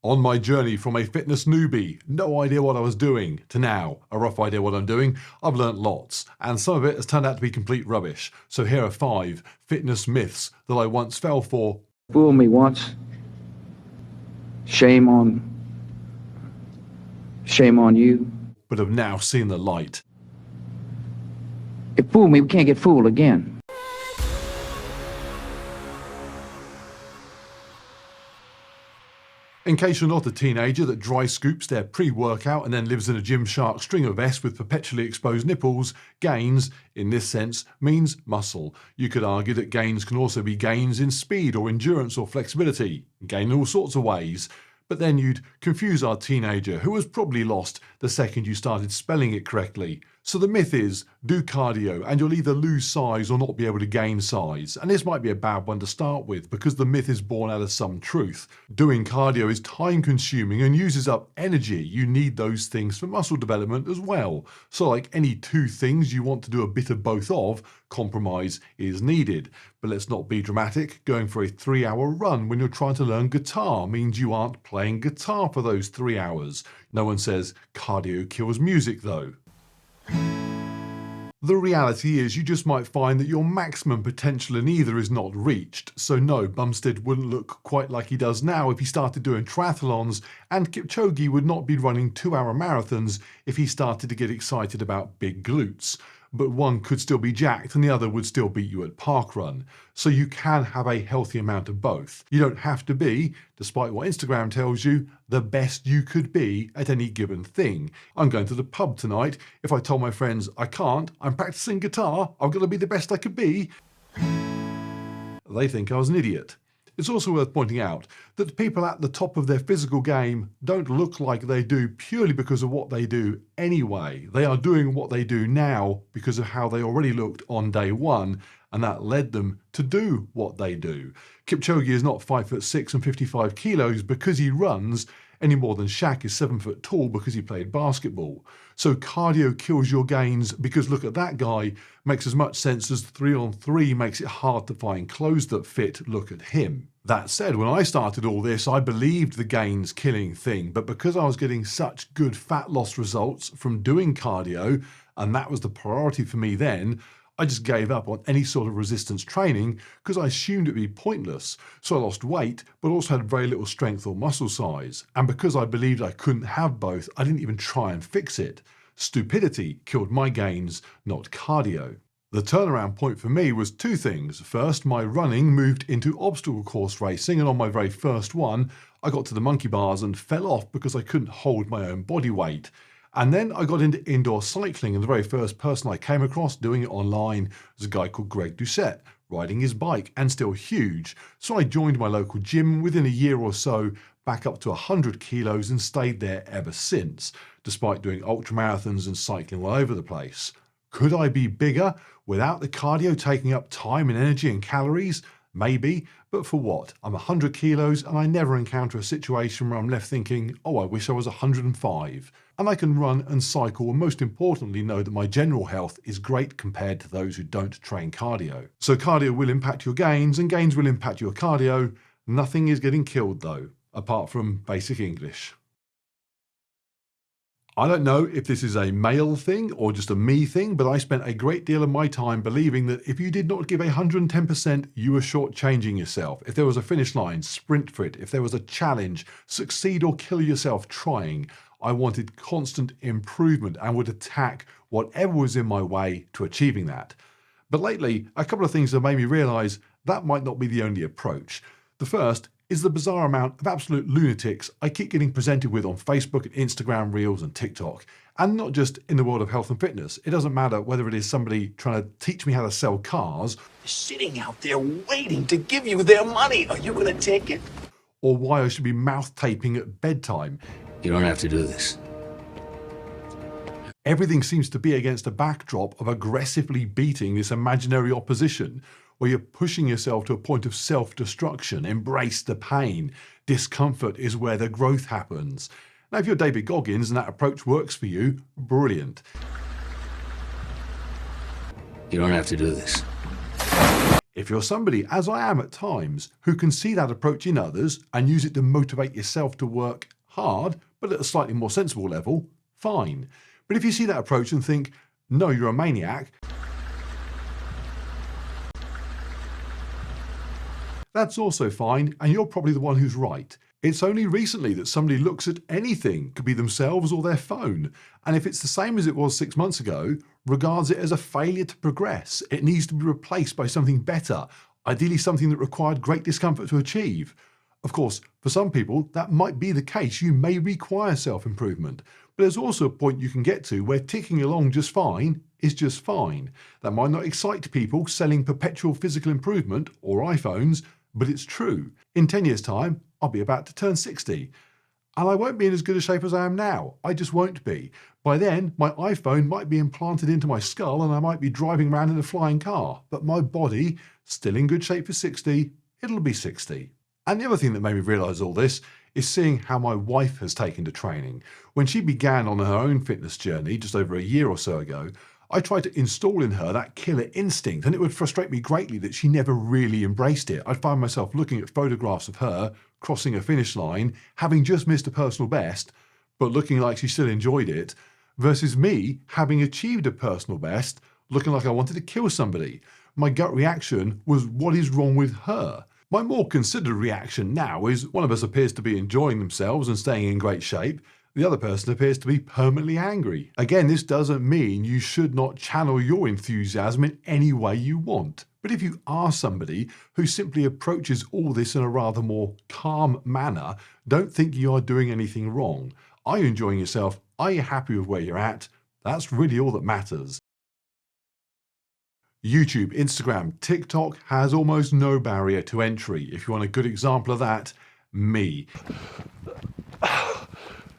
On my journey from a fitness newbie, no idea what I was doing, to now, a rough idea what I'm doing, I've learnt lots, and some of it has turned out to be complete rubbish. So here are 5 fitness myths that I once fell for. Fool me once, shame on you. But have now seen the light. If fool me, we can't get fooled again. In case you're not a teenager that dry scoops their pre-workout and then lives in a Gymshark stringer vest with perpetually exposed nipples, gains, in this sense, means muscle. You could argue that gains can also be gains in speed or endurance or flexibility, gain in all sorts of ways. But then you'd confuse our teenager, who was probably lost the second you started spelling it correctly. So the myth is, do cardio and you'll either lose size or not be able to gain size. And this might be a bad one to start with because the myth is born out of some truth. Doing cardio is time consuming and uses up energy. You need those things for muscle development as well. So like any 2 things you want to do a bit of both of, compromise is needed. But let's not be dramatic. Going for a 3-hour run when you're trying to learn guitar means you aren't playing guitar for those 3 hours. No one says cardio kills music though. The reality is you just might find that your maximum potential in either is not reached. So no, Bumstead wouldn't look quite like he does now if he started doing triathlons, and Kipchoge would not be running 2-hour marathons if he started to get excited about big glutes. But one could still be jacked and the other would still beat you at parkrun. So you can have a healthy amount of both. You don't have to be, despite what Instagram tells you, the best you could be at any given thing. I'm going to the pub tonight. If I told my friends I can't, I'm practicing guitar, I've got to be the best I could be, they think I was an idiot. It's also worth pointing out that people at the top of their physical game don't look like they do purely because of what they do anyway. They are doing what they do now because of how they already looked on day one, and that led them to do what they do. Kipchoge is not 5'6" and 55 kilos because he runs, any more than Shaq is 7 foot tall because he played basketball. So cardio kills your gains because look at that guy makes as much sense as 3-on-3 makes it hard to find clothes that fit, look at him. That said, when I started all this, I believed the gains killing thing, but because I was getting such good fat loss results from doing cardio, and that was the priority for me then, I just gave up on any sort of resistance training because I assumed it'd be pointless. So I lost weight, but also had very little strength or muscle size. And because I believed I couldn't have both, I didn't even try and fix it. Stupidity killed my gains, not cardio. The turnaround point for me was 2 things. First, my running moved into obstacle course racing, and on my very first one, I got to the monkey bars and fell off because I couldn't hold my own body weight. And then I got into indoor cycling, and the very first person I came across doing it online was a guy called Greg Doucette, riding his bike and still huge. So I joined my local gym within a year or so, back up to 100 kilos and stayed there ever since, despite doing ultramarathons and cycling all over the place. Could I be bigger without the cardio taking up time and energy and calories? Maybe, but for what? I'm 100 kilos and I never encounter a situation where I'm left thinking, oh, I wish I was 105. And I can run and cycle, and most importantly know that my general health is great compared to those who don't train cardio. So cardio will impact your gains and gains will impact your cardio. Nothing is getting killed though, apart from basic English. I don't know if this is a male thing or just a me thing, but I spent a great deal of my time believing that if you did not give 110%, you were shortchanging yourself. If there was a finish line, sprint for it. If there was a challenge, succeed or kill yourself trying. I wanted constant improvement and would attack whatever was in my way to achieving that. But lately, a couple of things have made me realise that might not be the only approach. The first is the bizarre amount of absolute lunatics I keep getting presented with on Facebook and Instagram Reels and TikTok. And not just in the world of health and fitness. It doesn't matter whether it is somebody trying to teach me how to sell cars, sitting out there waiting to give you their money. Are you going to take it? or why I should be mouth taping at bedtime. You don't have to do this. Everything seems to be against a backdrop of aggressively beating this imaginary opposition, where you're pushing yourself to a point of self-destruction. Embrace the pain. Discomfort is where the growth happens. Now, if you're David Goggins and that approach works for you, brilliant. You don't have to do this. If you're somebody, as I am at times, who can see that approach in others and use it to motivate yourself to work hard, but at a slightly more sensible level, fine. But if you see that approach and think, no, you're a maniac, that's also fine, and you're probably the one who's right. It's only recently that somebody looks at anything, could be themselves or their phone, and if it's the same as it was 6 months ago, regards it as a failure to progress. It needs to be replaced by something better, ideally something that required great discomfort to achieve. Of course, for some people, that might be the case. You may require self-improvement, but there's also a point you can get to where ticking along just fine is just fine. That might not excite people selling perpetual physical improvement or iPhones, but it's true. In 10 years' time, I'll be about to turn 60. And I won't be in as good a shape as I am now. I just won't be. By then, my iPhone might be implanted into my skull and I might be driving around in a flying car. But my body, still in good shape for 60, it'll be 60. And the other thing that made me realise all this is seeing how my wife has taken to training. When she began on her own fitness journey just over a year or so ago, I tried to install in her that killer instinct, and it would frustrate me greatly that she never really embraced it. I'd find myself looking at photographs of her crossing a finish line, having just missed a personal best, but looking like she still enjoyed it, versus me having achieved a personal best, looking like I wanted to kill somebody. My gut reaction was, what is wrong with her? My more considered reaction now is one of us appears to be enjoying themselves and staying in great shape. The other person appears to be permanently angry. Again, this doesn't mean you should not channel your enthusiasm in any way you want. But if you are somebody who simply approaches all this in a rather more calm manner, don't think you are doing anything wrong. Are you enjoying yourself? Are you happy with where you're at? That's really all that matters. YouTube, Instagram, TikTok has almost no barrier to entry. If you want a good example of that, me.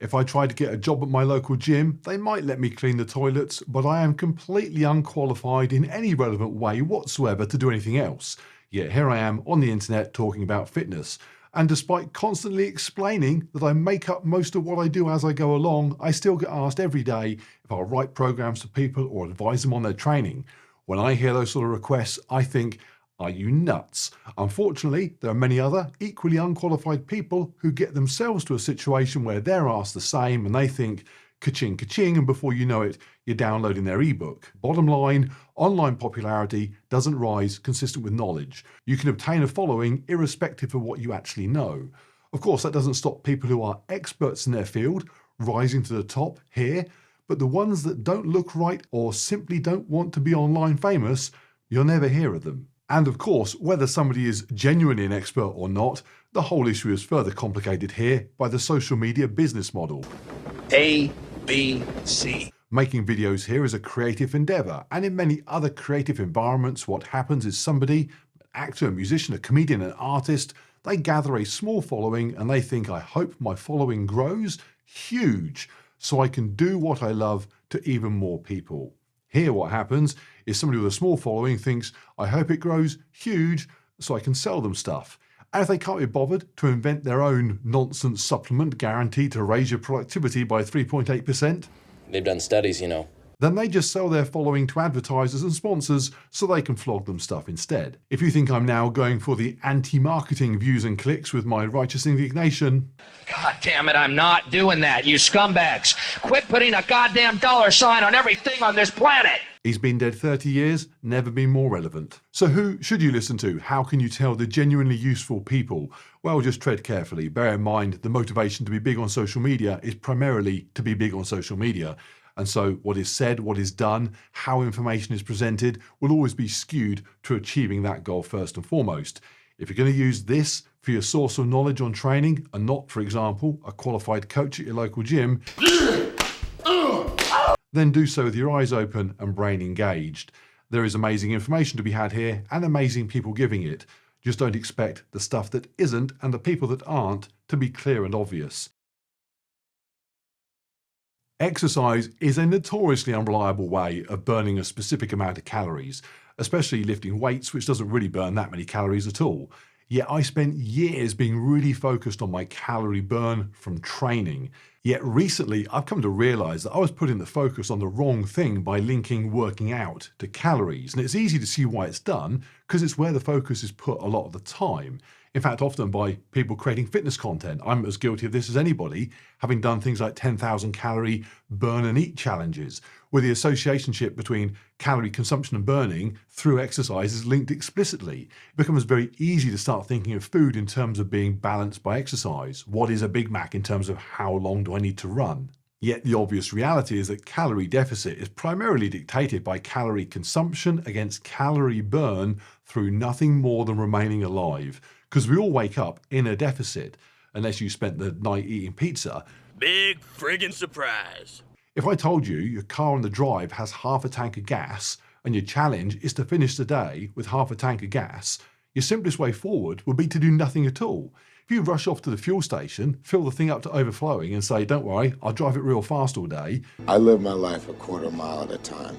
If I tried to get a job at my local gym, they might let me clean the toilets, but I am completely unqualified in any relevant way whatsoever to do anything else. Yet here I am on the internet talking about fitness. And despite constantly explaining that I make up most of what I do as I go along, I still get asked every day if I'll write programs to people or advise them on their training. When I hear those sort of requests, I think, are you nuts? Unfortunately, there are many other equally unqualified people who get themselves to a situation where they're asked the same and they think, ka-ching, ka-ching, and before you know it, you're downloading their ebook. Bottom line, online popularity doesn't rise consistent with knowledge. You can obtain a following irrespective of what you actually know. Of course, that doesn't stop people who are experts in their field rising to the top here, but the ones that don't look right or simply don't want to be online famous, you'll never hear of them. And of course, whether somebody is genuinely an expert or not, the whole issue is further complicated here by the social media business model. A, B, C. Making videos here is a creative endeavor, and in many other creative environments, what happens is somebody, an actor, a musician, a comedian, an artist, they gather a small following and they think, I hope my following grows huge so I can do what I love to even more people. Here what happens is somebody with a small following thinks, I hope it grows huge so I can sell them stuff. And if they can't be bothered to invent their own nonsense supplement guaranteed to raise your productivity by 3.8%, they've done studies, you know. then they just sell their following to advertisers and sponsors so they can flog them stuff instead. If you think I'm now going for the anti-marketing views and clicks with my righteous indignation, God damn it, I'm not doing that, you scumbags. Quit putting a goddamn $sign on everything on this planet. he's been dead 30 years, never been more relevant. So who should you listen to? How can you tell the genuinely useful people? Well, just tread carefully. Bear in mind the motivation to be big on social media is primarily to be big on social media. And so what is said, what is done, how information is presented will always be skewed to achieving that goal first and foremost. If you're going to use this for your source of knowledge on training and not, for example, a qualified coach at your local gym, then do so with your eyes open and brain engaged. There is amazing information to be had here and amazing people giving it. Just don't expect the stuff that isn't and the people that aren't to be clear and obvious. Exercise is a notoriously unreliable way of burning a specific amount of calories, especially lifting weights, which doesn't really burn that many calories at all. Yet I spent years being really focused on my calorie burn from training. Yet recently I've come to realize that I was putting the focus on the wrong thing by linking working out to calories. And it's easy to see why it's done because it's where the focus is put a lot of the time. In fact, often by people creating fitness content. I'm as guilty of this as anybody, having done things like 10,000 calorie burn and eat challenges, where the associationship between calorie consumption and burning through exercise is linked explicitly. It becomes very easy to start thinking of food in terms of being balanced by exercise. What is a Big Mac in terms of how long do I need to run? Yet the obvious reality is that calorie deficit is primarily dictated by calorie consumption against calorie burn through nothing more than remaining alive. Because we all wake up in a deficit, unless you spent the night eating pizza. Big friggin' surprise. If I told you your car on the drive has half a tank of gas, and your challenge is to finish the day with half a tank of gas, your simplest way forward would be to do nothing at all. If you rush off to the fuel station, fill the thing up to overflowing and say, don't worry, I'll drive it real fast all day. I live my life a quarter mile at a time.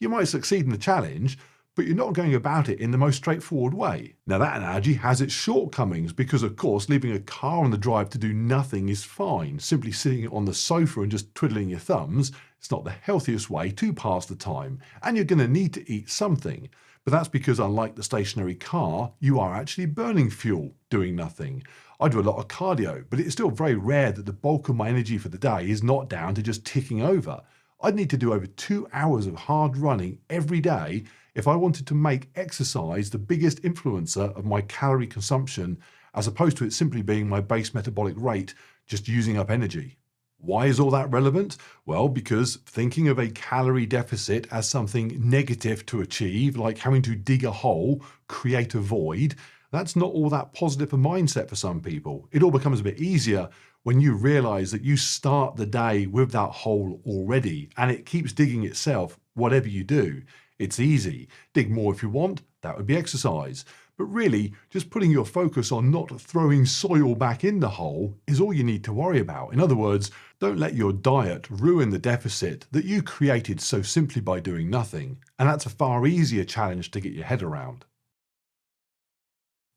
You might succeed in the challenge, but you're not going about it in the most straightforward way. Now that analogy has its shortcomings because of course leaving a car on the drive to do nothing is fine. Simply sitting on the sofa and just twiddling your thumbs, it's not the healthiest way to pass the time, and you're going to need to eat something. But that's because unlike the stationary car, you are actually burning fuel doing nothing. I do a lot of cardio, but it's still very rare that the bulk of my energy for the day is not down to just ticking over. I'd need to do over 2 hours of hard running every day if I wanted to make exercise the biggest influencer of my calorie consumption, as opposed to it simply being my base metabolic rate, just using up energy. Why is all that relevant? Well, because thinking of a calorie deficit as something negative to achieve, like having to dig a hole, create a void, that's not all that positive a mindset for some people. It all becomes a bit easier when you realize that you start the day with that hole already and it keeps digging itself, whatever you do. It's easy. Dig more if you want, that would be exercise. But really, just putting your focus on not throwing soil back in the hole is all you need to worry about. In other words, don't let your diet ruin the deficit that you created so simply by doing nothing. And that's a far easier challenge to get your head around.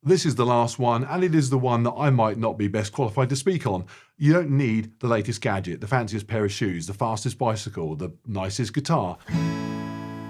This is the last one, and it is the one that I might not be best qualified to speak on. You don't need the latest gadget, the fanciest pair of shoes, the fastest bicycle, the nicest guitar.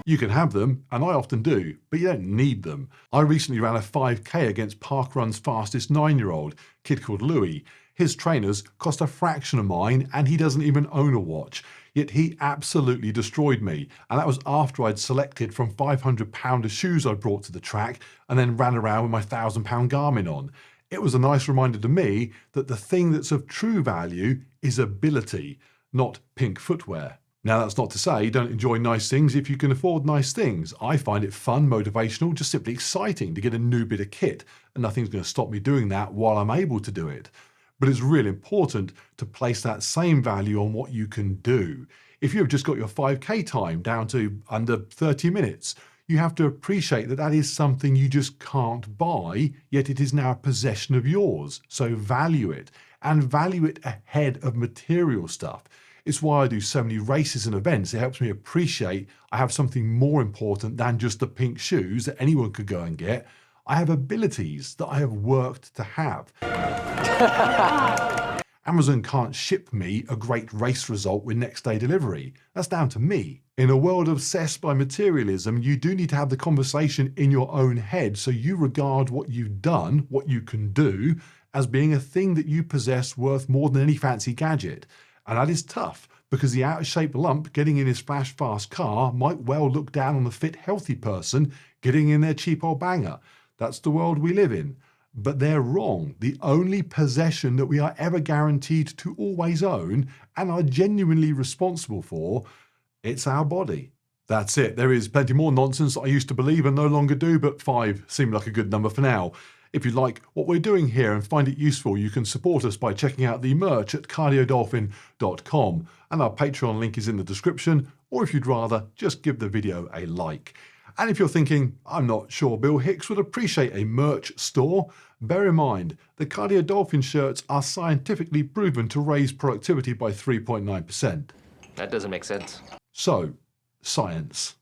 You can have them, and I often do, but you don't need them. I recently ran a 5K against Parkrun's fastest 9-year-old, a kid called Louis. His trainers cost a fraction of mine, and he doesn't even own a watch. Yet he absolutely destroyed me, and that was after I'd selected from 500 pound of shoes I brought to the track, and then ran around with my 1,000 pound Garmin on. It was a nice reminder to me that the thing that's of true value is ability, not pink footwear. Now that's not to say don't enjoy nice things if you can afford nice things. I find it fun, motivational, just simply exciting to get a new bit of kit, and nothing's going to stop me doing that while I'm able to do it. But it's really important to place that same value on what you can do. If you've just got your 5K time down to under 30 minutes, you have to appreciate that that is something you just can't buy, yet it is now a possession of yours. So value it, and value it ahead of material stuff. It's why I do so many races and events. It helps me appreciate I have something more important than just the pink shoes that anyone could go and get. I have abilities that I have worked to have. Amazon can't ship me a great race result with next day delivery. That's down to me. In a world obsessed by materialism, you do need to have the conversation in your own head so you regard what you've done, what you can do, as being a thing that you possess worth more than any fancy gadget. And that is tough, because the out-of-shape lump getting in his flash-fast car might well look down on the fit, healthy person getting in their cheap old banger. That's the world we live in. But they're wrong. The only possession that we are ever guaranteed to always own and are genuinely responsible for, it's our body. That's it. There is plenty more nonsense that I used to believe and no longer do, but 5 seemed like a good number for now. If you like what we're doing here and find it useful, you can support us by checking out the merch at cardiodolphin.com, and our Patreon link is in the description, or if you'd rather, just give the video a like. And if you're thinking, I'm not sure Bill Hicks would appreciate a merch store, bear in mind, the Cardio Dolphin shirts are scientifically proven to raise productivity by 3.9%. That doesn't make sense. So, science.